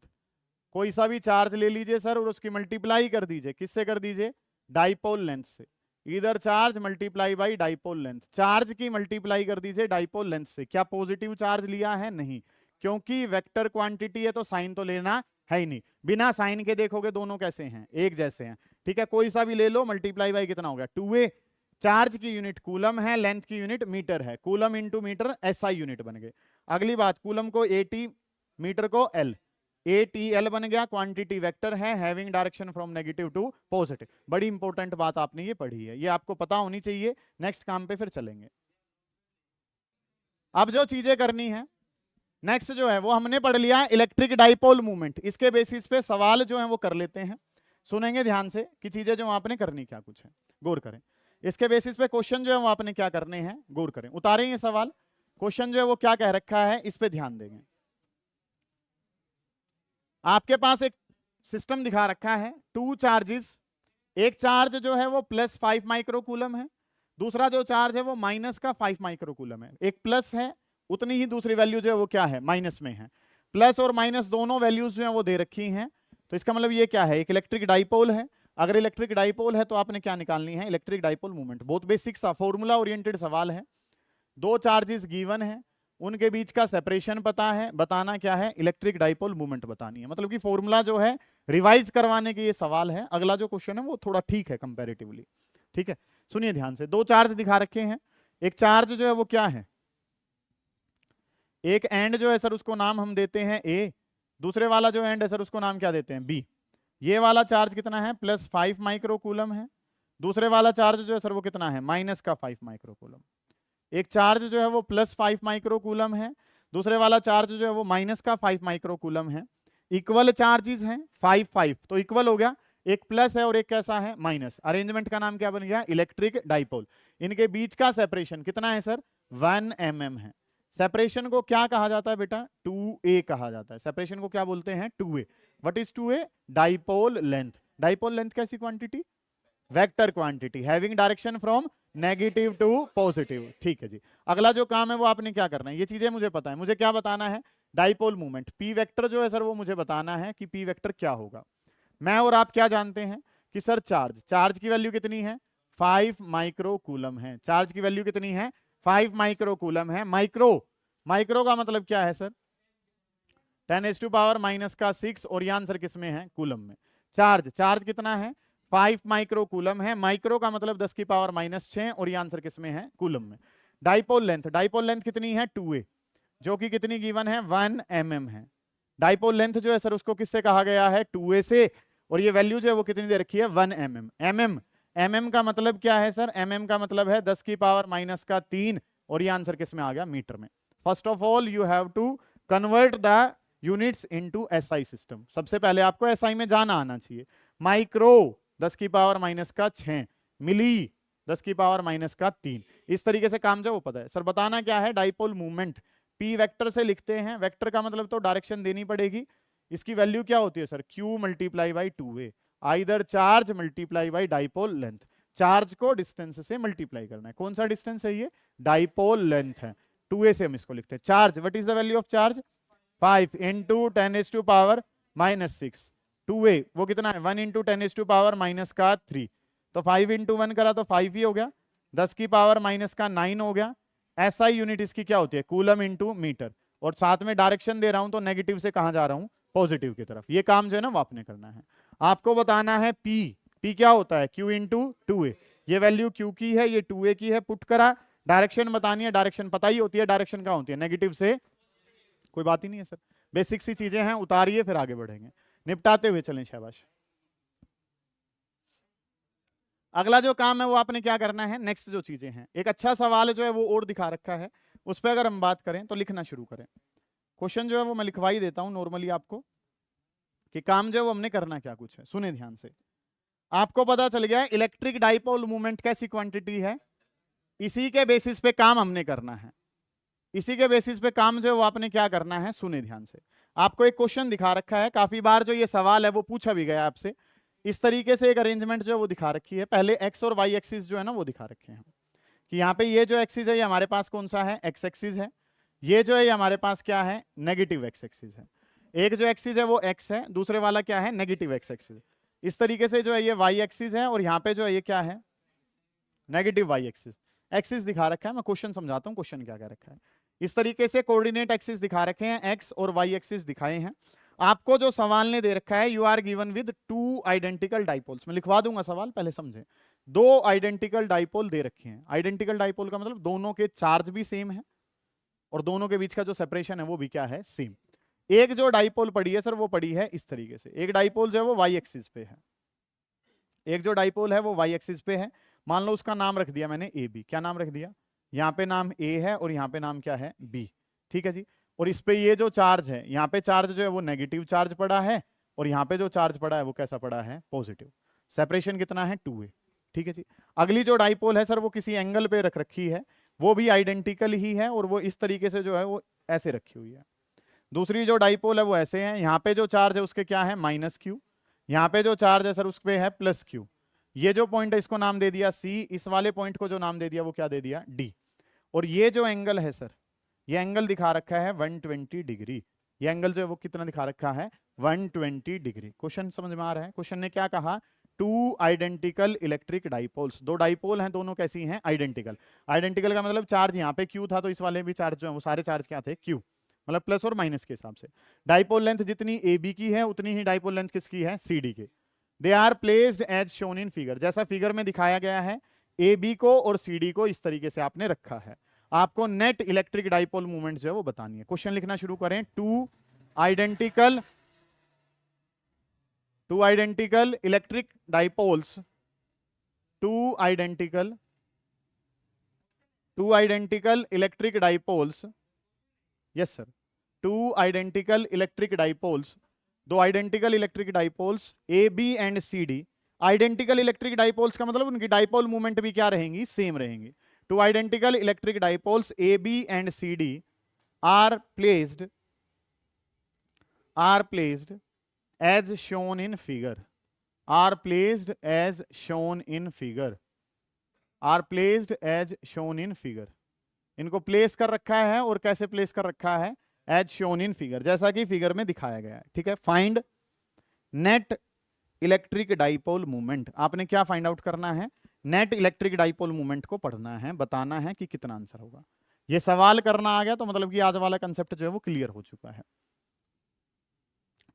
कोई सा भी चार्ज ले लीजिए सर और उसकी मल्टीप्लाई कर दीजिए, किससे कर दीजिए, डाइपोल लेंथ से। इधर charge multiply by dipole length, charge की मल्टीप्लाई कर दीजिए डाइपोल लेंथ से। क्या पॉजिटिव चार्ज लिया है, नहीं, क्योंकि वेक्टर क्वांटिटी है तो साइन तो लेना है ही नहीं। बिना साइन के देखोगे दोनों कैसे हैं, एक जैसे हैं, ठीक है। कोई सा भी ले लो, मल्टीप्लाई बाई कितना हो गया, 2a। चार्ज की यूनिट कूलम है, लेंथ की यूनिट मीटर है, coulomb into metre SI unit बन गए। अगली बात, कूलम को AT, मीटर को L, ATL बन गया, क्वांटिटी वेक्टर है having direction from negative to positive. बड़ी इंपॉर्टेंट बात आपने ये पढ़ी है, ये आपको पता होनी चाहिए। नेक्स्ट काम पे फिर चलेंगे। अब जो चीजें करनी है नेक्स्ट जो है वो हमने पढ़ लिया इलेक्ट्रिक डाइपोल मूवमेंट, इसके बेसिस पे सवाल जो है वो कर लेते हैं। सुनेंगे ध्यान से कि चीजें जो आपने करनी क्या कुछ है, गौर करें। इसके बेसिस पे क्वेश्चन जो है वो आपने क्या करने हैं, गौर करें। उतारें ये सवाल, क्वेश्चन जो है वो क्या कह रखा है इस पे ध्यान देंगे। आपके पास एक सिस्टम दिखा रखा है, 2 चार्जेस, एक चार्ज जो है वो +5 माइक्रोकूलम है, दूसरा जो चार्ज है वो -5 माइक्रोकूलम है। एक प्लस है, उतनी ही दूसरी वैल्यू जो है वो क्या है, माइनस में है। प्लस और माइनस दोनों वैल्यूज जो है वो दे रखी हैं, तो इसका मतलब ये क्या है, एक इलेक्ट्रिक डाइपोल है। अगर इलेक्ट्रिक डाइपोल है तो आपने क्या निकालनी है, इलेक्ट्रिक डाइपोल मूवमेंट। बहुत बेसिक सा फॉर्मूला ओरिएंटेड सवाल है। 2 चार्जेस गिवन है, उनके बीच का सेपरेशन पता है, बताना क्या है, इलेक्ट्रिक डाइपोल मूवमेंट बतानी है। मतलब कि फॉर्मूला जो है रिवाइज करवाने के ये सवाल है। अगला जो क्वेश्चन है वो थोड़ा ठीक है कंपैरेटिवली, ठीक है। सुनिए ध्यान से, 2 चार्ज दिखा रखे हैं। एक चार्ज जो है वो क्या है, एक एंड जो है सर उसको नाम हम देते हैं A, दूसरे वाला जो एंड है सर उसको नाम क्या देते हैं, B। ये वाला चार्ज कितना है, +5 माइक्रोकूलम है, दूसरे वाला चार्ज जो है सर वो कितना है, -5 माइक्रोकूलम। एक चार्ज जो है वो +5 माइक्रोकूलम है, दूसरे वाला चार्ज जो है वो -5 माइक्रोकूलम है। इक्वल चार्जेस हैं 5-5, तो इक्वल हो गया, एक प्लस है और एक कैसा है, माइनस। अरेंजमेंट का नाम क्या बन गया, इलेक्ट्रिक डाइपोल। इनके बीच का सेपरेशन कितना है सर, 1 mm है। सेपरेशन को क्या कहा जाता है बेटा? 2a कहा जाता है। सेपरेशन को क्या बोलते हैं? 2a। What is 2a? Dipole length. Dipole length कैसी quantity? Vector quantity having direction from negative to positive. ठीक है जी। अगला जो काम है वो आपने क्या करना है, ये चीजें मुझे पता है। मुझे क्या बताना है? Dipole movement. पी वेक्टर जो है सर वो मुझे बताना है कि पी वेक्टर क्या होगा। मैं और आप क्या जानते हैं कि सर चार्ज, चार्ज की वैल्यू कितनी है? 5 माइक्रो कूलम है। चार्ज की वैल्यू कितनी है? 5 माइक्रो कूलम है। माइक्रो, माइक्रो का मतलब क्या है सर? 10⁻⁻⁻⁶, और ये आंसर किस में है? कूलम में। चार्ज, चार्ज कितना है? 5 माइक्रो कूलम है। माइक्रो का मतलब 10⁻⁻⁶, और ये आंसर किस में है? कूलम में। डाइपोल लेंथ, डाइपोल लेंथ कितनी है? 2a, जो कि कितनी गिवन है? 1 mm है। डाइपोल लेंथ जो है सर उसको किससे कहा गया है? 2a से। और ये वैल्यू जो है वो कितनी दे रखी है? 1 mm। mm, mm का मतलब क्या है सर? mm का मतलब है 10⁻⁻3, और ये आंसर किस में आ गया? मीटर में। First of all you have to convert the units into SI system. सबसे पहले आपको एसआई में जाना आना चाहिए। Micro 10⁻⁻6, milli 10⁻⁻3। इस तरीके से काम जो वो पता है। सर बताना क्या है? डाइपोल मूवमेंट पी वेक्टर से लिखते हैं। वेक्टर का मतलब तो डायरेक्शन देनी पड़ेगी। इसकी वैल्यू क्या होती है sir? q multiply by 2a, either charge multiply by dipole length. Charge को डिस्टेंस से मल्टीप्लाई करना है। कौन सा डिस्टेंस है ये? डाइपोल लेंथ है। 2a से हम इसको लिखते हैं। Charge, what is the value of charge? 5 into 10⁻⁻⁶। 2a वो कितना है? 1 इंटू 10⁻⁻3। तो 5 इंटू 1 करा तो 5 ही हो गया। 10⁻⁻9 हो गया। एसआई यूनिट इसकी क्या होती है? Coulomb into metre. और साथ में डायरेक्शन दे रहा हूं तो नेगेटिव से कहां जा रहा हूं? पॉजिटिव की तरफ। ये काम जो है ना वो आपने करना है। आपको बताना है पी, पी क्या होता है? q into 2a। ये वैल्यू q की है, ये 2a की है। पुट करा। डायरेक्शन बतानी है, डायरेक्शन पता ही होती है। डायरेक्शन क्या होती है? नेगेटिव से। कोई बात ही नहीं है सर, बेसिक सी चीजें हैं, उतारिए फिर आगे बढ़ेंगे। निपटाते हुए चलें, शाबाश। अगला जो काम है वो आपने क्या करना है? नेक्स्ट जो चीजें हैं, एक अच्छा सवाल जो है वो और दिखा रखा है, उस पर अगर हम बात करें तो लिखना शुरू करें। क्वेश्चन जो है वो मैं लिखवा ही देता हूं नॉर्मली आपको, कि काम जो है वो हमने करना क्या कुछ है। सुने ध्यान से। आपको पता चल गया इलेक्ट्रिक डाइपोल मूवमेंट कैसी क्वांटिटी है। इसी के बेसिस पे काम हमने करना है। इसी के बेसिस पे काम जो है वो आपने क्या करना है, सुने ध्यान से। आपको एक क्वेश्चन दिखा रखा है, काफी बार जो ये सवाल है वो पूछा भी गया आपसे। इस तरीके से एक अरेंजमेंट जो है वो दिखा रखी है। पहले एक्स और वाई एक्सिस जो है ना वो दिखा रखे हैं कि यहाँ पे ये जो एक्सिस है ये हमारे पास कौन सा है? एक्स एक्सिस है। ये जो है ये हमारे पास क्या है? नेगेटिव एक्स एक्सिस है। एक जो एक्सिस है वो एक्स है, दूसरे वाला क्या है? Negative x axis. इस तरीके से जो है ये वाई एक्सिस है, और यहाँ पे जो है ये क्या है? Negative Y axis. एक्सिस दिखा रखा है, मैं क्वेश्चन समझाता हूँ क्वेश्चन क्या क्या रखा है। इस तरीके से कोऑर्डिनेट एक्सिस दिखा रखे हैं, एक्स और वाई एक्सिस दिखाए हैं। आपको जो सवाल ने दे रखा है, you are given with 2 identical dipoles. मैं लिखवा दूंगा सवाल, पहले समझें। 2 आइडेंटिकल डाइपोल दे रखे हैं। आइडेंटिकल डाइपोल का मतलब दोनों के चार्ज भी सेम है और दोनों के बीच का जो सेपरेशन है वो भी क्या है? सेम। एक जो डाइपोल पड़ी है सर वो पड़ी है इस तरीके से। एक डाइपोल जो है वो वाई एक्सिस पे है, एक जो डाइपोल है वो वाई एक्सिस पे है। मान लो उसका नाम रख दिया मैंने ए बी। क्या नाम रख दिया? यहाँ पे नाम ए है और यहाँ पे नाम क्या है? बी। ठीक है जी। और इस पे ये जो चार्ज है, यहाँ पे चार्ज जो है वो नेगेटिव चार्ज पड़ा है, और यहाँ पे जो चार्ज पड़ा है वो कैसा पड़ा है? पॉजिटिव। सेपरेशन कितना है? 2a। ठीक है जी। अगली जो डाइपोल है सर वो किसी एंगल पे रख रखी है, वो भी आइडेंटिकल ही है, और वो इस तरीके से जो है वो ऐसे रखी हुई है। दूसरी जो डाइपोल है वो ऐसे है। यहाँ पे जो चार्ज है उसके क्या है? -q। यहाँ पे जो चार्ज है सर उस पे है +q। ये जो पॉइंट है इसको नाम दे दिया C, इस वाले पॉइंट को जो नाम दे दिया वो क्या दे दिया? D। और ये जो एंगल है सर, ये एंगल दिखा रखा है 120 डिग्री। ये एंगल जो है वो कितना दिखा रखा है? 120 डिग्री। क्वेश्चन समझ में आ रहा है? क्वेश्चन ने क्या कहा? 2 आइडेंटिकल इलेक्ट्रिक डाइपोल्स। 2 डाइपोल हैं, दोनों कैसी हैं? आइडेंटिकल। आइडेंटिकल का मतलब चार्ज यहाँ पे Q था तो इस वाले भी चार्ज जो है वो सारे चार्ज क्या थे? Q, मतलब प्लस और माइनस के हिसाब से। डाइपोल लेंथ जितनी AB की है उतनी ही डाइपोल लेंथ किसकी है? CD की। They are placed as shown in figure. जैसा फिगर में दिखाया गया है, AB को और CD को इस तरीके से आपने रखा है। आपको नेट इलेक्ट्रिक डाइपोल मूवमेंट जो है वो बतानी है। क्वेश्चन लिखना शुरू करें। Two identical electric dipoles, two identical electric dipoles, yes sir, 2 identical electric dipoles, 2 identical electric dipoles AB and CD। Identical electric dipoles का मतलब उनकी डाइपोल मूवमेंट भी क्या रहेंगी? सेम रहेंगी। 2 identical electric dipoles AB and CD are placed as shown in figure, are placed as shown in figure, are placed as shown in figure। इनको place कर रखा है और कैसे प्लेस कर रखा है, एज शोन इन फिगर, जैसा कि फिगर में दिखाया गया है। ठीक है, find net electric dipole movement. आपने क्या फाइंड आउट करना है, नेट इलेक्ट्रिक डाइपोल मूवमेंट को पढ़ना है, बताना है कि कितना आंसर होगा। ये सवाल करना आ गया तो मतलब कि आज वाला कंसेप्ट जो है वो क्लियर हो चुका है।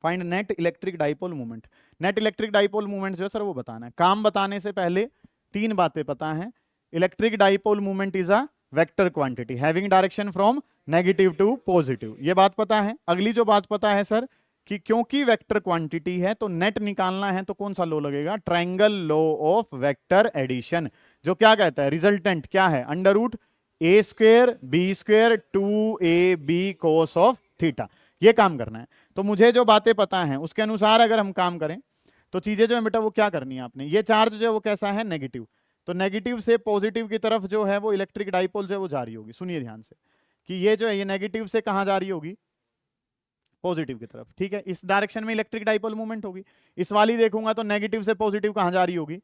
Find net electric dipole movement. Net electric dipole movement जो है सर वो बताना है। काम बताने से पहले 3 बातें पता है। Electric dipole movement is a vector quantity having direction from negative to positive, ये बात पता है। अगली जो बात पता है सर कि क्योंकि वेक्टर क्वांटिटी है तो नेट निकालना है तो कौन सा लॉ लगेगा, triangle law of vector addition, जो क्या कहता है रिजल्टेंट क्या है, under root A square B square 2ab cos of theta. ये काम करना है। तो मुझे जो बातें पता हैं उसके अनुसार अगर हम काम करें तो चीजें जो है बेटा वो क्या करनी है आपने, ये चार्ज जो है वो कैसा है नेगेटिव, तो नेगेटिव से पॉजिटिव की तरफ जो है वो इलेक्ट्रिक डाइपोल जो है वो जा रही होगी। सुनिए ध्यान से कि ये जो है ये नेगेटिव से कहां जा रही होगी, पॉजिटिव की तरफ। ठीक है, इस डायरेक्शन में इलेक्ट्रिक डाइपोल मूवमेंट होगी। इस वाली देखूंगा तो नेगेटिव से पॉजिटिव कहां जा रही होगी,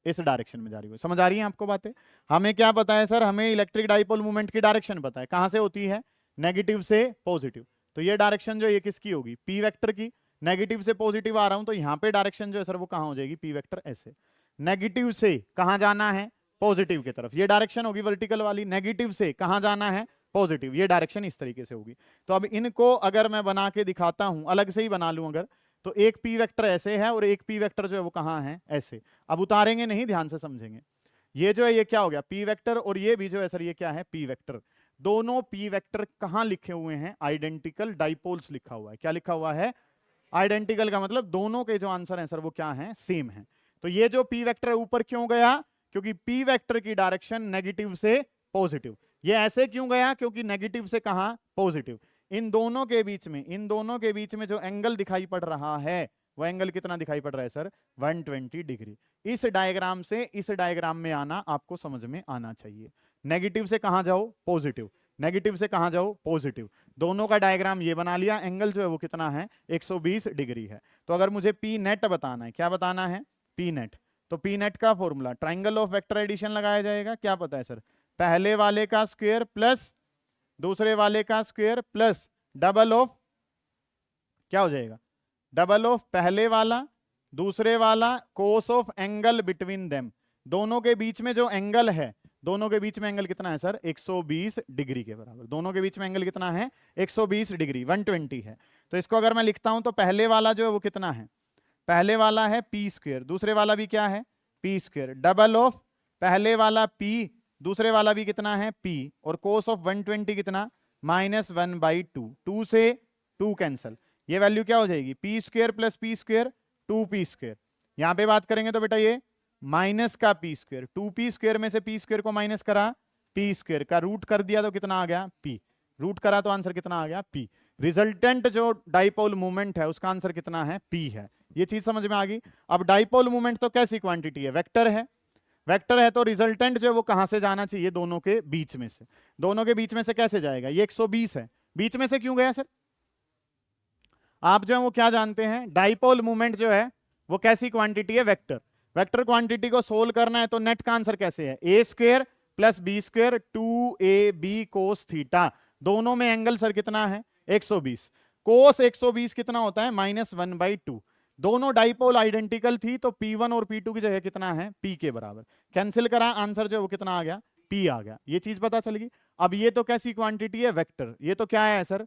इस डायरेक्शन में जा रही होगी। समझ आ रही है आपको बातें। हमें क्या पता है सर, हमें इलेक्ट्रिक डाइपोल मूवमेंट की डायरेक्शन पता है, कहां से होती है, नेगेटिव से पॉजिटिव। तो ये डायरेक्शन जो ये किसकी होगी, पी वेक्टर की। नेगेटिव से पॉजिटिव आ रहा हूं तो यहाँ पे डायरेक्शन जो है सर वो कहां हो जाएगी, पी वेक्टर ऐसे। नेगेटिव से कहां जाना है, पॉजिटिव की तरफ, ये डायरेक्शन होगी वर्टिकल वाली। नेगेटिव से कहां जाना है, पॉजिटिव, ये डायरेक्शन इस तरीके से होगी। तो अब इनको अगर मैं बना के दिखाता हूं, अलग से ही बना लूं अगर, तो एक पी वेक्टर ऐसे है और एक पी वेक्टर जो है वो कहां है, ऐसे। अब उतारेंगे नहीं, ध्यान से समझेंगे। ये जो है ये क्या हो गया, पी वेक्टर, और ये भी जो है सर ये क्या है, पी वेक्टर। दोनों पी वेक्टर कहां लिखे हुए हैं, आइडेंटिकल डाइपोल्स लिखा हुआ है। क्या लिखा हुआ है, आइडेंटिकल का मतलब दोनों के जो आंसर हैं सर वो क्या हैं, सेम है। तो ये जो पी वेक्टर है ऊपर क्यों गया, क्योंकि पी वेक्टर की डायरेक्शन नेगेटिव से पॉजिटिव। ये ऐसे क्यों गया, क्योंकि नेगेटिव से कहां, पॉजिटिव। इन दोनों के बीच में जो एंगल दिखाई पड़ रहा है वो एंगल कितना दिखाई पड़ रहा है सर, 120 डिग्री। इस डायग्राम से इस डायग्राम में आना आपको समझ में आना चाहिए। नेगेटिव से कहां जाओ, पॉजिटिव, नेगेटिव से कहां जाओ, पॉजिटिव। दोनों का डायग्राम ये बना लिया, एंगल जो है वो कितना है, 120 डिग्री है। तो अगर मुझे पी नेट बताना है, क्या बताना है, पी नेट, तो पी नेट का formula triangle of vector addition लगाया जाएगा। क्या पता है सर, पहले वाले का स्क्वायर प्लस दूसरे वाले का स्क्वायर प्लस डबल ऑफ, क्या हो जाएगा, डबल ऑफ पहले वाला दूसरे वाला कोस ऑफ एंगल बिटवीन देम। दोनों के बीच में जो एंगल है, दोनों के बीच में एंगल कितना है सर, 120 डिग्री के बराबर। दोनों के बीच में एंगल कितना है, 120 डिग्री, 120 है। तो इसको अगर मैं लिखता हूं तो पहले वाला जो है वो कितना है, पहले वाला है पी स्क्वायर, दूसरे वाला भी क्या है, पी स्क्वायर, डबल ऑफ पहले वाला पी दूसरे वाला भी कितना है, पी, और कोस ऑफ 120 कितना, -1/2। 2 से 2 कैंसल, ये वैल्यू क्या हो जाएगी, P square plus P square 2p square. यहां पे बात करेंगे तो बेटा ये माइनस का पी स्क्वायर, 2p स्क्वायर में से पी स्क्वायर को माइनस करा, पी स्क्वायर का रूट कर दिया तो कितना आ गया, पी, रूट करा तो आंसर कितना आ गया, पी। रिजल्टेंट जो डाइपोल मूवमेंट है उसका आंसर कितना है, पी है। ये चीज समझ में आ गई। अब डाइपोल मूवमेंट तो कैसी क्वांटिटी है, वेक्टर है, वेक्टर है तो रिजल्टेंट जो है वो कहां से जाना चाहिए, दोनों के बीच में से। दोनों के बीच में से कैसे जाएगा, ये 120 है, बीच में से क्यों गया सर, आप जो है वो क्या जानते हैं, डाइपोल मूवमेंट जो है वो कैसी क्वांटिटी है, वेक्टर। वेक्टर क्वांटिटी को सोल्व करना है तो नेट का आंसर कैसे है, a square plus b square 2ab cos थीटा। दोनों में एंगल सर कितना है, 120। कोस 120 कितना होता है, -1/2। दोनों डाइपोल आइडेंटिकल थी तो P1 और P2 की जगह कितना है, P के बराबर। कैंसिल करा, आंसर जो है वो कितना आ गया, P आ गया। ये चीज पता चल गई। अब ये तो कैसी क्वांटिटी है, वेक्टर। ये तो क्या है सर,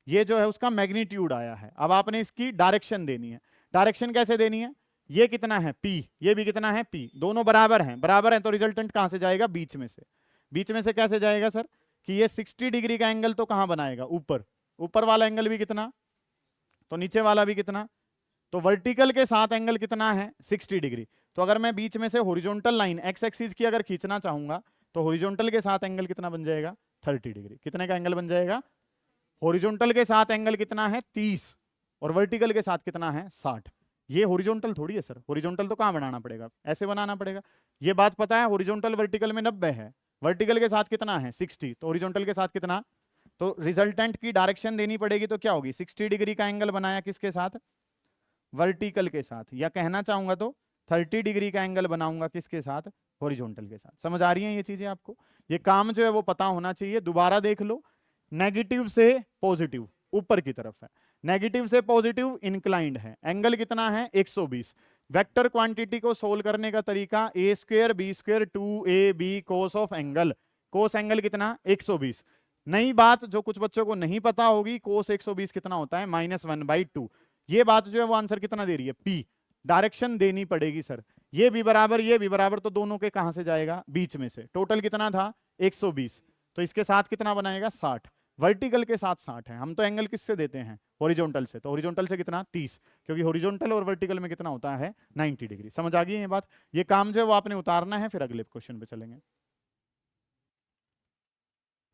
ये जो है उसका मैग्नीट्यूड आया है। अब आपने इसकी डायरेक्शन देनी है। डायरेक्शन कैसे देनी है, ये कितना है P, ये भी कितना है P, दोनों बराबर हैं, बराबर हैं तो रिजल्टेंट कहां से जाएगा, बीच में से। बीच में से कैसे जाएगा सर, कि ये 60 डिग्री का एंगल तो कहां बनाएगा, ऊपर, ऊपर वाला एंगल भी कितना, तो नीचे वाला भी कितना, तो वर्टिकल के साथ एंगल कितना है, 60 डिग्री। तो अगर मैं बीच में से हॉरिजॉन्टल लाइन एक्स एक्सिस की अगर खींचना चाहूंगा तो हॉरिजॉन्टल के साथ एंगल कितना बन जाएगा, 30 डिग्री। कितने का एंगल बन जाएगा, हॉरिजॉन्टल के साथ एंगल कितना है, 30, और वर्टिकल के साथ कितना है, 60। ये हॉरिजॉन्टल थोड़ी है सर, हॉरिजॉन्टल तो कहां बनाना पड़ेगा, ऐसे बनाना पड़ेगा। ये बात पता है, हॉरिजॉन्टल वर्टिकल में 90 है, वर्टिकल के साथ कितना है 60, तो हॉरिजॉन्टल के साथ कितना तो रिजल्टेंट की डायरेक्शन देनी पड़ेगी, तो क्या होगी, 60 डिग्री का एंगल बनाया किसके साथ, वर्टिकल के साथ, या कहना चाहूंगा तो 30 डिग्री का एंगल बनाऊंगा किसके साथ, हॉरिजॉन्टल के साथ। समझ आ रही हैं ये चीजें आपको? ये काम जो है वो पता होना चाहिए। दोबारा देख लो, नेगेटिव से पॉजिटिव ऊपर की तरफ है, नेगेटिव से पॉजिटिव इंक्लाइंड है, एंगल कितना है 120। वेक्टर क्वांटिटी को सोल्व करने का तरीका a square B square 2ab cos of angle, cos angle कितना 120। नई बात जो कुछ बच्चों को नहीं पता होगी, कोस 120 कितना होता है -1/2। ये बात जो है वो आंसर कितना दे रही है, पी। डायरेक्शन देनी पड़ेगी सर, ये भी बराबर ये भी बराबर, तो दोनों के कहां से जाएगा, बीच में से। टोटल कितना था 120, तो इसके साथ कितना बनाएगा 60, वर्टिकल के साथ 60 है। हम तो एंगल किससे देते हैं, हॉरिजॉन्टल से, तो हॉरिजॉन्टल से कितना 30, क्योंकि हॉरिजॉन्टल और वर्टिकल में कितना होता है 90 डिग्री। समझ आ गई ये बात? ये काम जो है वो आपने उतारना है, फिर अगले क्वेश्चन पे चलेंगे।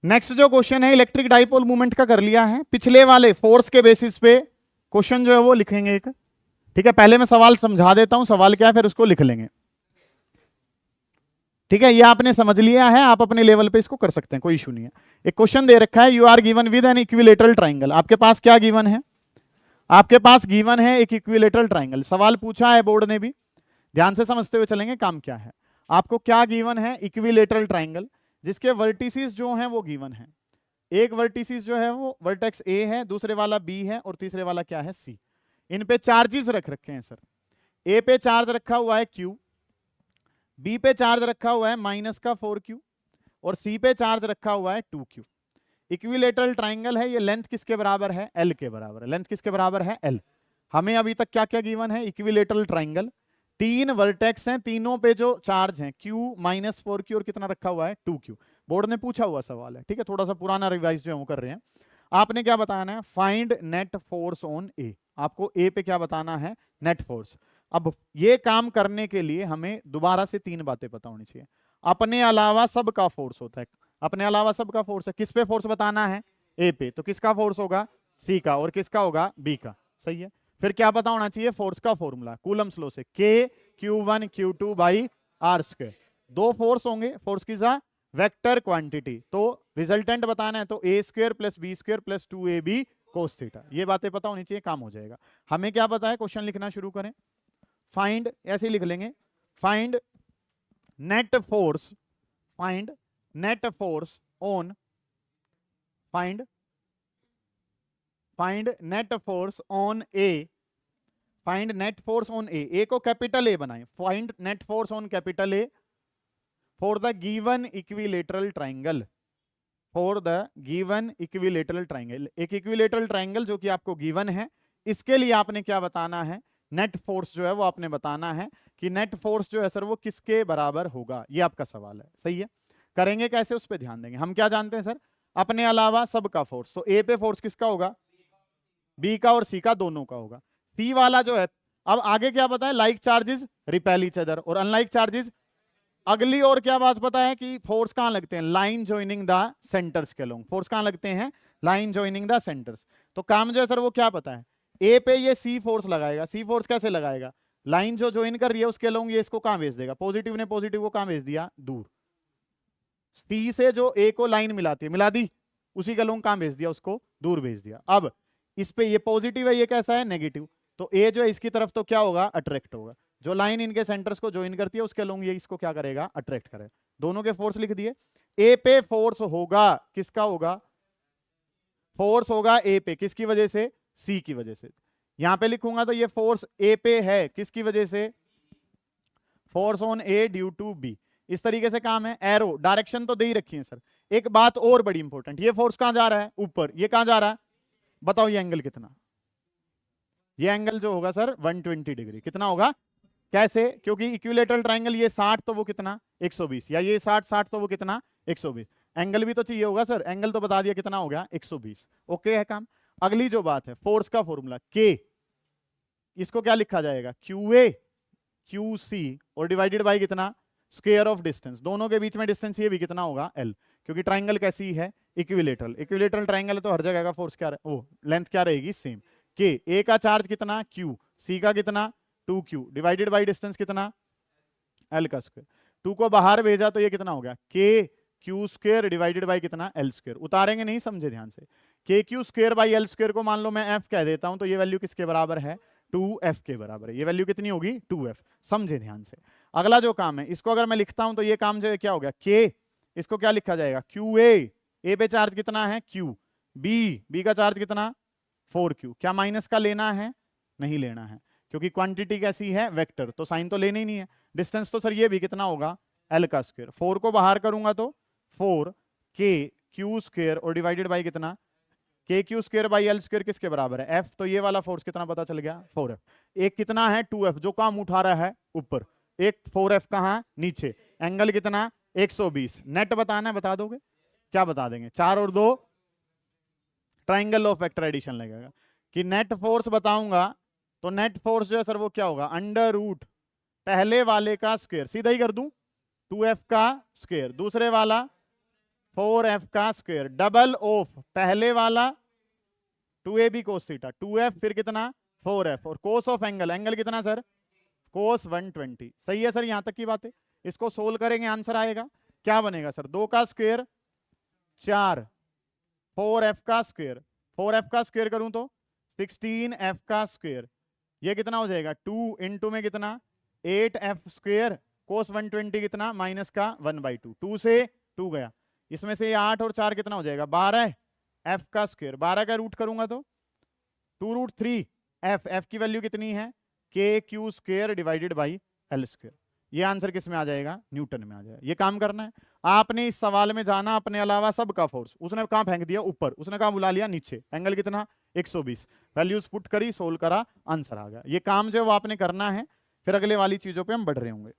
नेक्स्ट जो क्वेश्चन है इलेक्ट्रिक डाइपोल मूवमेंट का कर लिया है, पिछले वाले फोर्स के बेसिस पे क्वेश्चन जो है वो लिखेंगे एक, ठीक है। पहले मैं सवाल समझा देता हूं, सवाल क्या है फिर उसको लिख लेंगे, ठीक है। ये आपने समझ लिया है, आप अपने लेवल पे इसको कर सकते हैं, कोई इशू नहीं है। एक क्वेश्चन दे रखा है, you are given with an equilateral triangle. आपके पास क्या गिवन है, आपके पास गिवन है एक इक्विलेटरल ट्राइंगल। सवाल पूछा है बोर्ड ने भी, ध्यान से समझते हुए चलेंगे। काम क्या है, आपको क्या गिवन है, इक्विलेटरल ट्राइंगल जिसके वर्टिसेस जो हैं वो गिवन है। एक वर्टिसेस जो है वो वर्टेक्स ए है, दूसरे वाला बी है, और तीसरे वाला क्या है सी। इन पे चार्जेस रख रखे हैं सर। ए पे चार्ज रखा हुआ है क्यू, बी पे चार्ज रखा हुआ है -4q, और सी पे चार्ज रखा हुआ है 2q। इक्विलेटरल ट्राइंगल है, ये लेंथ किसके बराबर है, एल के बराबर है। लेंथ किसके बराबर है, एल। हमें अभी तक क्या क्या गिवन है, इक्विलेटरल ट्राइंगल, 3 वर्टेक्स हैं, तीनों पे जो चार्ज हैं q -4q और कितना रखा हुआ है 2q। बोर्ड ने पूछा हुआ सवाल है, ठीक है। थोड़ा सा पुराना रिवाइज जो है वो कर रहे हैं। आपने क्या बताना है, फाइंड नेट फोर्स ऑन ए। आपको ए पे क्या बताना है, नेट फोर्स। अब ये काम करने के लिए हमें दोबारा से 3 बातें पता होनी चाहिए। अपने अलावा सबका फोर्स होता है, अपने अलावा सबका फोर्स है। किस पे फोर्स बताना है, ए पे, तो किसका फोर्स होगा, सी का, और किसका होगा, बी का। सही है। फिर क्या पता होना चाहिए, फोर्स का फॉर्मूला कूलम्स लॉ से, K Q1 Q2 by r square. 2 force होंगे, फोर्स की जा वेक्टर क्वांटिटी, तो रिजल्टेंट बताना है तो a square plus b square plus 2ab cos theta. ये बातें पता होनी चाहिए, काम हो जाएगा। हमें क्या पता है, क्वेश्चन लिखना शुरू करें। फाइंड, ऐसे ही लिख लेंगे, find net force, find net force on, find net force on a, find net force on a. A को कैपिटल ए बनाएं, find net force on capital a for the given equilateral triangle, for the given equilateral triangle. एक equilateral triangle जो कि आपको given है, इसके लिए आपने क्या बताना है, नेट फोर्स जो है वो आपने बताना है कि नेट फोर्स जो है सर वो किसके बराबर होगा। ये आपका सवाल है, सही है। करेंगे कैसे, उस पर ध्यान देंगे। हम क्या जानते हैं सर, अपने अलावा सबका फोर्स, तो ए पे फोर्स किसका होगा, बी का और सी का, दोनों का होगा। सी वाला जो है, अब आगे क्या पता है, like charges repel each other, और अनलाइक चार्जेस। अगली और क्या बात पता है कि फोर्स कहां लगते हैं, लाइन ज्वाइनिंग द सेंटर्स के लोग। फोर्स कहां लगते हैं, लाइन ज्वाइनिंग द सेंटर्स। तो काम जो है सर वो क्या पता है, ए पे ये सी फोर्स लगाएगा। सी फोर्स कैसे लगाएगा, लाइन जो ज्वाइन कर रही है उसके लोग ये इसको कहां भेज देगा, पॉजिटिव ने पॉजिटिव को कहां भेज दिया, दूर। सी से जो ए को लाइन मिलाती है, मिला दी, उसी का लोग कहां भेज दिया, उसको दूर भेज दिया। अब इस पे ये पॉजिटिव है, ये कैसा है, नेगेटिव, तो ए जो है इसकी तरफ तो क्या होगा, अट्रैक्ट होगा। जो लाइन इनके सेंटर्स को ज्वाइन करती है उसके लोग ये इसको क्या करेगा, अट्रैक्ट करेगा। दोनों के फोर्स लिख दिए। ए पे फोर्स होगा, किसका होगा, फोर्स होगा ए पे, किसकी वजह से, सी की वजह से। यहां पे लिखूंगा तो ये फोर्स ए पे है, किसकी वजह से, force on A due to B. इस तरीके से काम है। एरो डायरेक्शन तो दे ही रखी है सर। एक बात और बड़ी इंपॉर्टेंट, ये फोर्स कहां जा रहा है, ऊपर, ये कहां जा रहा है, बताओ ये एंगल कितना, ये एंगल जो होगा सर 120 डिग्री। कितना होगा, कैसे, क्योंकि इक्विलेटरल ट्राइंगल ये 60 तो वो कितना 120, या ये 60 तो वो कितना 120। एंगल भी तो चाहिए होगा सर, एंगल तो बता दिया कितना हो गया 120। ओके है काम। अगली जो बात है, फोर्स का फॉर्मूला K, इसको क्या लिखा जाएगा, QA QC और डिवाइडेड बाय कितना, स्क्वायर ऑफ डिस्टेंस। दोनों के बीच में डिस्टेंस ये भी कितना होगा, L, क्योंकि ट्राइंगल कैसी है, इक्विलेटरल। इक्विलेटरल ट्राइंगल है तो हर जगह का फोर्स क्या लेंथ क्या रहेगी, सेम। K, A का चार्ज कितना Q, C का कितना 2Q, डिवाइडेड बाय डिस्टेंस कितना, L का स्क्वायर। 2 को बाहर भेजा तो ये कितना हो गया, K Q square divided by कितना एल स्क्वायर। उतारेंगे नहीं, समझे ध्यान से। के Q square by L square को मान लो मैं एफ कह देता हूं, तो ये वैल्यू किसके बराबर है 2f के बराबर है। ये वैल्यू कितनी होगी 2f, समझे ध्यान से। अगला जो काम है इसको अगर मैं लिखता हूं तो ये काम जो है क्या हो गया k, इसको क्या लिखा जाएगा क्यू ए पे चार्ज कितना है क्यू, बी का चार्ज कितना 4q। क्या माइनस का लेना है, नहीं लेना है, क्योंकि क्वांटिटी कैसी है वेक्टर, तो साइन तो लेना ही नहीं है। डिस्टेंस तो सर ये भी कितना होगा एल का स्क्वायर, 4 को बाहर करूंगा तो 4k क्यू स्क्वायर और डिवाइडेड बाई कितना के Q square by L square किसके बराबर है एफ, तो ये वाला फोर्स कितना पता चल गया 4f। एक कितना है 2f जो काम उठा रहा है ऊपर, एक 4f कहाँ नीचे, एंगल कितना 120। नेट बताना है, बता दोगे क्या बता देंगे, 4 और 2 ट्राइंगल ऑफ वेक्टर एडिशन लगेगा कि नेट फोर्स बताऊंगा तो नेट फोर्स जो है सर वो क्या होगा अंडर रूट पहले वाले का स्क्वायर, सीधा ही कर दूं 2f का स्क्वायर, दूसरे वाला 4f का स्क्वायर, डबल ऑफ पहले वाला 2ab कोस थीटा 2f फिर कितना 4f और कोस ऑफ एंगल, एंगल कितना सर कोस 120। सही है सर, यहां तक की बात है। इसको सोल्व करेंगे आंसर आएगा क्या बनेगा सर 2 का स्क्वायर 4 4f का स्क्वायर, 4f का स्क्वायर करूं तो 16f का स्क्वायर, ये कितना हो जाएगा 2 इंटू में कितना 8f स्क्वायर कोस 120 कितना माइनस का 1/2, 2 से 2 गया, इसमें से ये 8 और 4 कितना हो जाएगा 12 f का स्क्वायर, 12 का रूट करूंगा तो 2√3 f की वैल्यू कितनी है के Q square divided by L square. ये आंसर किस में आ जाएगा न्यूटन में आ जाएगा। ये काम करना है आपने इस सवाल में, जाना अपने अलावा सबका फोर्स, उसने कहां फेंक दिया ऊपर, उसने कहां बुला लिया नीचे, एंगल कितना 120, वैल्यूज पुट करी सोल्व करा आंसर आ गया। ये काम जो है वो आपने करना है, फिर अगले वाली चीजों पे हम बढ़ रहे होंगे।